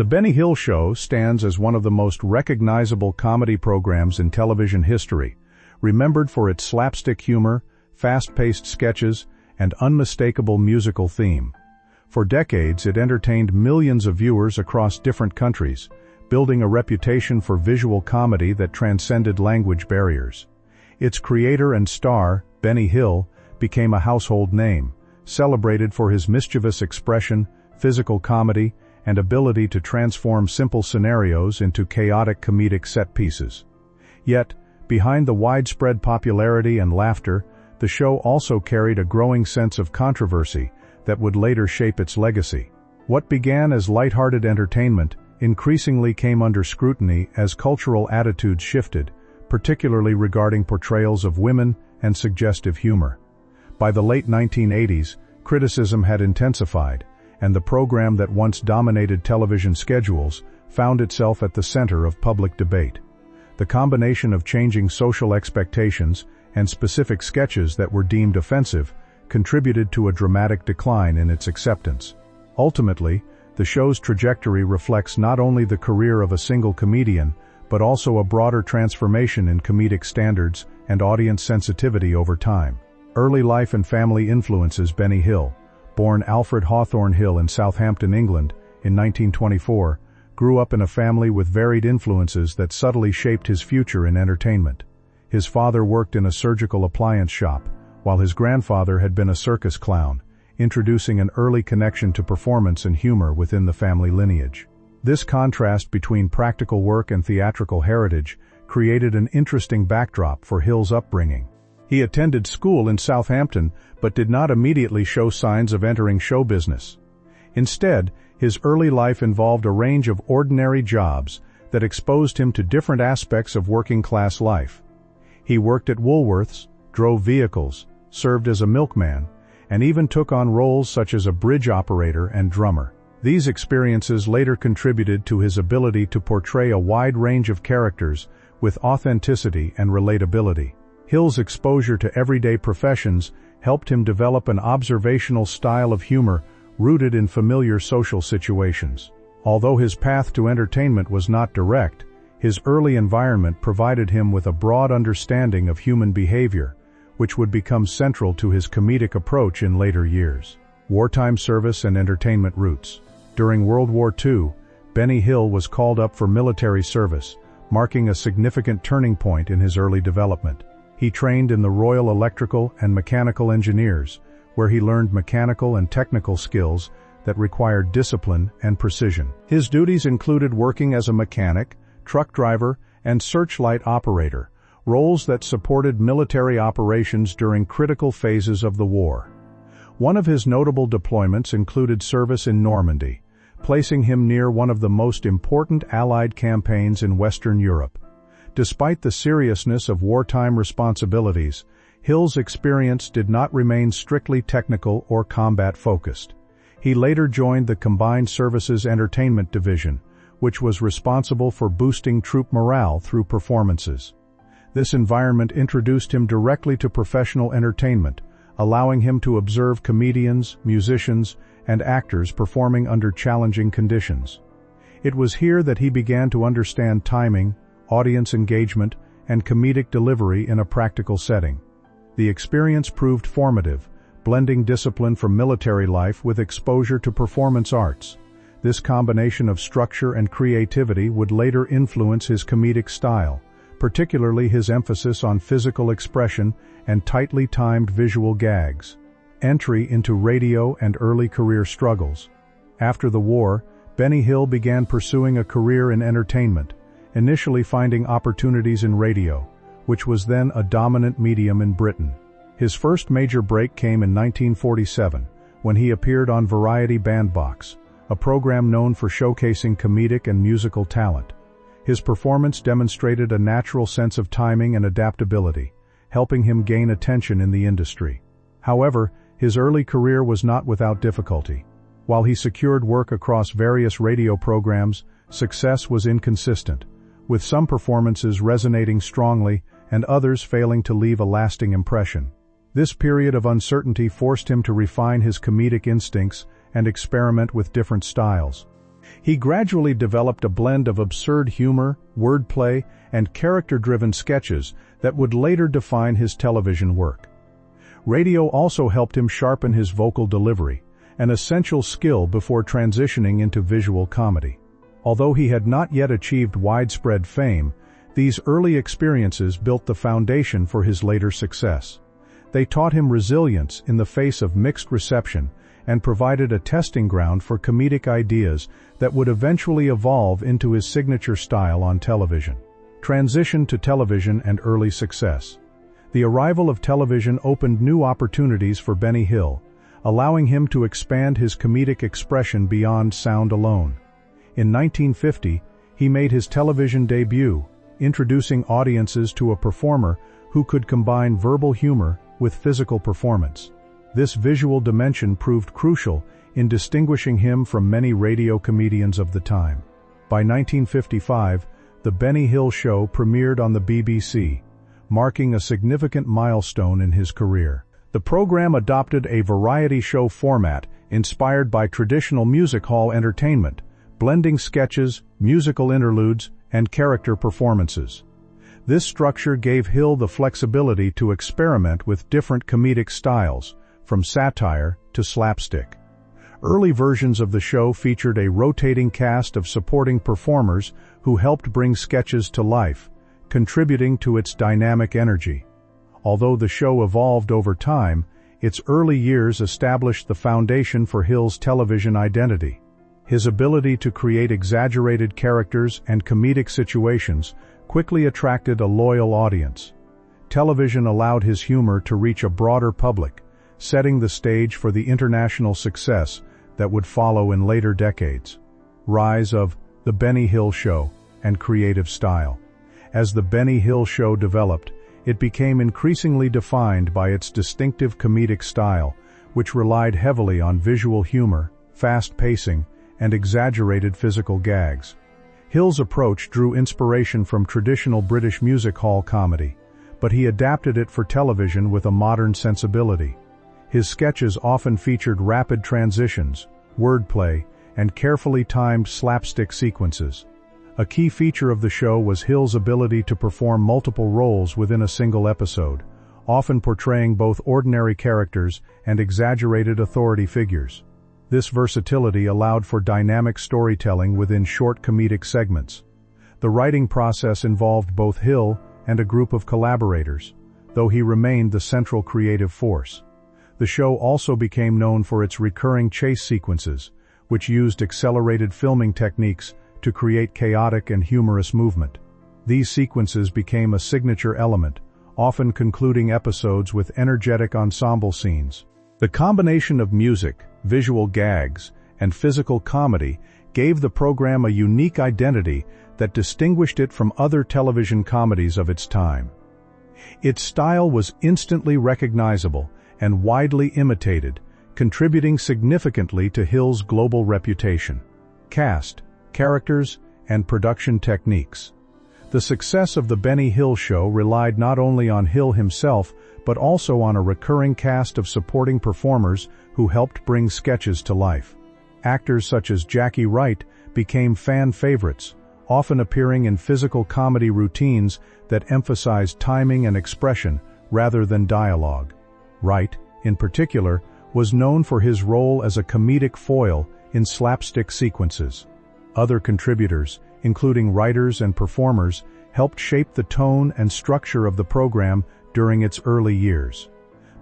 The Benny Hill Show stands as one of the most recognizable comedy programs in television history, remembered for its slapstick humor, fast-paced sketches, and unmistakable musical theme. For decades, it entertained millions of viewers across different countries, building a reputation for visual comedy that transcended language barriers. Its creator and star, Benny Hill, became a household name, celebrated for his mischievous expression, physical comedy, and ability to transform simple scenarios into chaotic comedic set pieces. Yet, behind the widespread popularity and laughter, the show also carried a growing sense of controversy that would later shape its legacy. What began as lighthearted entertainment increasingly came under scrutiny as cultural attitudes shifted, particularly regarding portrayals of women and suggestive humor. By the late 1980s, criticism had intensified, and the program that once dominated television schedules found itself at the center of public debate. The combination of changing social expectations and specific sketches that were deemed offensive contributed to a dramatic decline in its acceptance. Ultimately, the show's trajectory reflects not only the career of a single comedian, but also a broader transformation in comedic standards and audience sensitivity over time. Early life and family influences. Benny Hill, born Alfred Hawthorne Hill in Southampton, England, in 1924, grew up in a family with varied influences that subtly shaped his future in entertainment. His father worked in a surgical appliance shop, while his grandfather had been a circus clown, introducing an early connection to performance and humor within the family lineage. This contrast between practical work and theatrical heritage created an interesting backdrop for Hill's upbringing. He attended school in Southampton, but did not immediately show signs of entering show business. Instead, his early life involved a range of ordinary jobs that exposed him to different aspects of working-class life. He worked at Woolworths, drove vehicles, served as a milkman, and even took on roles such as a bridge operator and drummer. These experiences later contributed to his ability to portray a wide range of characters with authenticity and relatability. Hill's exposure to everyday professions helped him develop an observational style of humor rooted in familiar social situations. Although his path to entertainment was not direct, his early environment provided him with a broad understanding of human behavior, which would become central to his comedic approach in later years. Wartime service and entertainment roots. During World War II, Benny Hill was called up for military service, marking a significant turning point in his early development. He trained in the Royal Electrical and Mechanical Engineers, where he learned mechanical and technical skills that required discipline and precision. His duties included working as a mechanic, truck driver, and searchlight operator, roles that supported military operations during critical phases of the war. One of his notable deployments included service in Normandy, placing him near one of the most important Allied campaigns in Western Europe. Despite the seriousness of wartime responsibilities, Hill's experience did not remain strictly technical or combat-focused. He later joined the Combined Services Entertainment Division, which was responsible for boosting troop morale through performances. This environment introduced him directly to professional entertainment, allowing him to observe comedians, musicians, and actors performing under challenging conditions. It was here that he began to understand timing, audience engagement, and comedic delivery in a practical setting. The experience proved formative, blending discipline from military life with exposure to performance arts. This combination of structure and creativity would later influence his comedic style, particularly his emphasis on physical expression and tightly timed visual gags. Entry into radio and early career struggles. After the war, Benny Hill began pursuing a career in entertainment, initially finding opportunities in radio, which was then a dominant medium in Britain. His first major break came in 1947, when he appeared on Variety Bandbox, a program known for showcasing comedic and musical talent. His performance demonstrated a natural sense of timing and adaptability, helping him gain attention in the industry. However, his early career was not without difficulty. While he secured work across various radio programs, success was inconsistent, with some performances resonating strongly and others failing to leave a lasting impression. This period of uncertainty forced him to refine his comedic instincts and experiment with different styles. He gradually developed a blend of absurd humor, wordplay, and character-driven sketches that would later define his television work. Radio also helped him sharpen his vocal delivery, an essential skill before transitioning into visual comedy. Although he had not yet achieved widespread fame, these early experiences built the foundation for his later success. They taught him resilience in the face of mixed reception and provided a testing ground for comedic ideas that would eventually evolve into his signature style on television. Transition to television and early success. The arrival of television opened new opportunities for Benny Hill, allowing him to expand his comedic expression beyond sound alone. In 1950, he made his television debut, introducing audiences to a performer who could combine verbal humor with physical performance. This visual dimension proved crucial in distinguishing him from many radio comedians of the time. By 1955, The Benny Hill Show premiered on the BBC, marking a significant milestone in his career. The program adopted a variety show format inspired by traditional music hall entertainment, blending sketches, musical interludes, and character performances. This structure gave Hill the flexibility to experiment with different comedic styles, from satire to slapstick. Early versions of the show featured a rotating cast of supporting performers who helped bring sketches to life, contributing to its dynamic energy. Although the show evolved over time, its early years established the foundation for Hill's television identity. His ability to create exaggerated characters and comedic situations quickly attracted a loyal audience. Television allowed his humor to reach a broader public, setting the stage for the international success that would follow in later decades. Rise of The Benny Hill Show and creative style. As The Benny Hill Show developed, it became increasingly defined by its distinctive comedic style, which relied heavily on visual humor, fast pacing, and exaggerated physical gags. Hill's approach drew inspiration from traditional British music hall comedy, but he adapted it for television with a modern sensibility. His sketches often featured rapid transitions, wordplay, and carefully timed slapstick sequences. A key feature of the show was Hill's ability to perform multiple roles within a single episode, often portraying both ordinary characters and exaggerated authority figures. This versatility allowed for dynamic storytelling within short comedic segments. The writing process involved both Hill and a group of collaborators, though he remained the central creative force. The show also became known for its recurring chase sequences, which used accelerated filming techniques to create chaotic and humorous movement. These sequences became a signature element, often concluding episodes with energetic ensemble scenes. The combination of music, visual gags, and physical comedy gave the program a unique identity that distinguished it from other television comedies of its time. Its style was instantly recognizable and widely imitated, contributing significantly to Hill's global reputation. Cast, characters, and production techniques. The success of The Benny Hill Show relied not only on Hill himself, but also on a recurring cast of supporting performers who helped bring sketches to life. Actors such as Jackie Wright became fan favorites, often appearing in physical comedy routines that emphasized timing and expression rather than dialogue. Wright, in particular, was known for his role as a comedic foil in slapstick sequences. Other contributors, including writers and performers, helped shape the tone and structure of the program during its early years.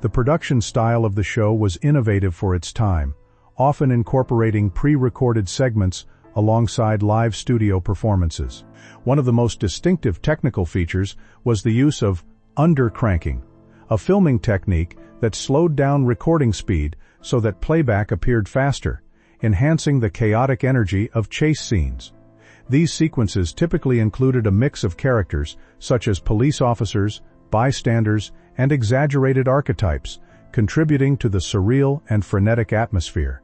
The production style of the show was innovative for its time, often incorporating pre-recorded segments alongside live studio performances. One of the most distinctive technical features was the use of undercranking, a filming technique that slowed down recording speed so that playback appeared faster, enhancing the chaotic energy of chase scenes. These sequences typically included a mix of characters such as police officers, bystanders, and exaggerated archetypes, contributing to the surreal and frenetic atmosphere.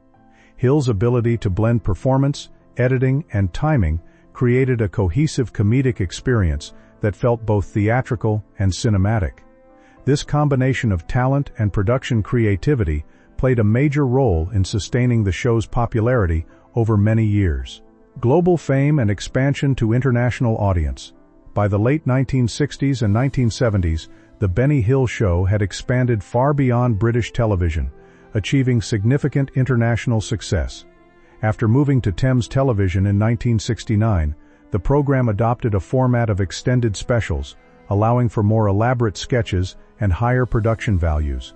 Hill's ability to blend performance, editing, and timing created a cohesive comedic experience that felt both theatrical and cinematic. This combination of talent and production creativity played a major role in sustaining the show's popularity over many years. Global fame and expansion to international audience. By the late 1960s and 1970s, The Benny Hill Show had expanded far beyond British television, achieving significant international success. After moving to Thames Television in 1969, the program adopted a format of extended specials, allowing for more elaborate sketches and higher production values.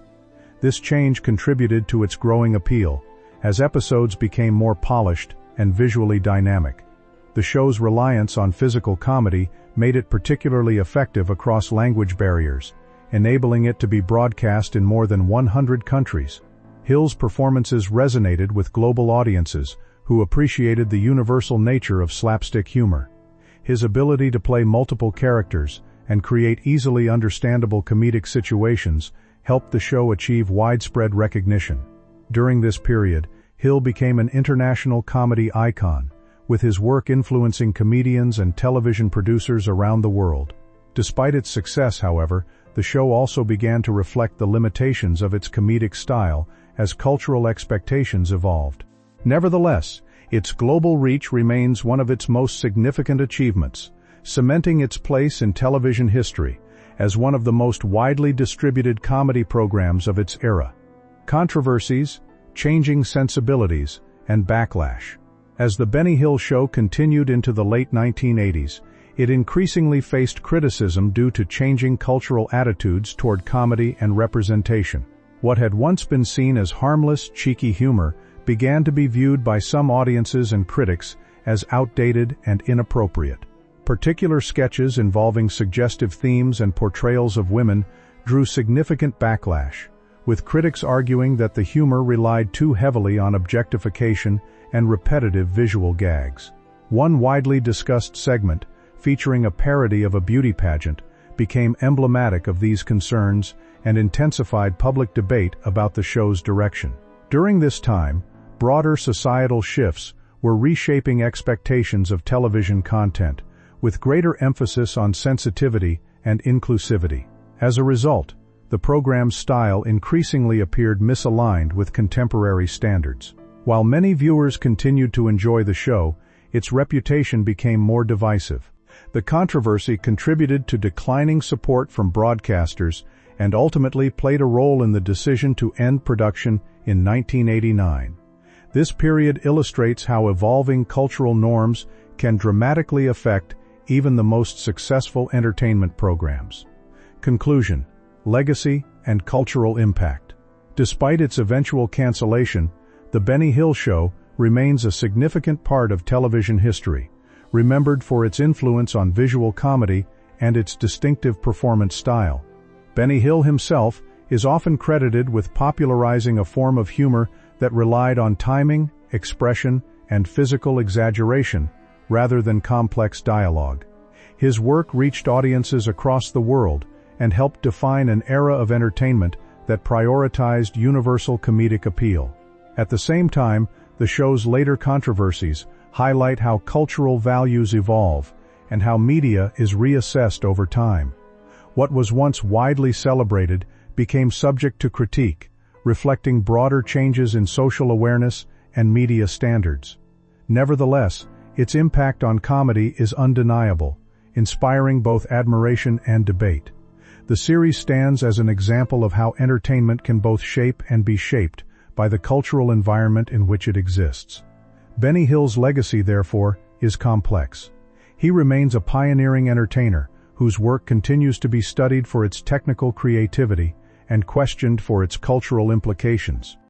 This change contributed to its growing appeal, as episodes became more polished and visually dynamic. The show's reliance on physical comedy made it particularly effective across language barriers, enabling it to be broadcast in more than 100 countries. Hill's performances resonated with global audiences, who appreciated the universal nature of slapstick humor. His ability to play multiple characters and create easily understandable comedic situations helped the show achieve widespread recognition. During this period, Hill became an international comedy icon, with his work influencing comedians and television producers around the world. Despite its success, however, the show also began to reflect the limitations of its comedic style as cultural expectations evolved. Nevertheless, its global reach remains one of its most significant achievements, cementing its place in television history as one of the most widely distributed comedy programs of its era. Controversies, changing sensibilities, and backlash. As The Benny Hill Show continued into the late 1980s, it increasingly faced criticism due to changing cultural attitudes toward comedy and representation. What had once been seen as harmless, cheeky humor began to be viewed by some audiences and critics as outdated and inappropriate. Particular sketches involving suggestive themes and portrayals of women drew significant backlash, with critics arguing that the humor relied too heavily on objectification and repetitive visual gags. One widely discussed segment, featuring a parody of a beauty pageant, became emblematic of these concerns and intensified public debate about the show's direction. During this time, broader societal shifts were reshaping expectations of television content, with greater emphasis on sensitivity and inclusivity. As a result, the program's style increasingly appeared misaligned with contemporary standards. While many viewers continued to enjoy the show, its reputation became more divisive. The controversy contributed to declining support from broadcasters and ultimately played a role in the decision to end production in 1989. This period illustrates how evolving cultural norms can dramatically affect even the most successful entertainment programs. Conclusion: legacy and cultural impact. Despite its eventual cancellation, The Benny Hill Show remains a significant part of television history, remembered for its influence on visual comedy and its distinctive performance style. Benny Hill himself is often credited with popularizing a form of humor that relied on timing, expression, and physical exaggeration, rather than complex dialogue. His work reached audiences across the world and helped define an era of entertainment that prioritized universal comedic appeal. At the same time, the show's later controversies highlight how cultural values evolve and how media is reassessed over time. What was once widely celebrated became subject to critique, reflecting broader changes in social awareness and media standards. Nevertheless, its impact on comedy is undeniable, inspiring both admiration and debate. The series stands as an example of how entertainment can both shape and be shaped by the cultural environment in which it exists. Benny Hill's legacy, therefore, is complex. He remains a pioneering entertainer whose work continues to be studied for its technical creativity and questioned for its cultural implications.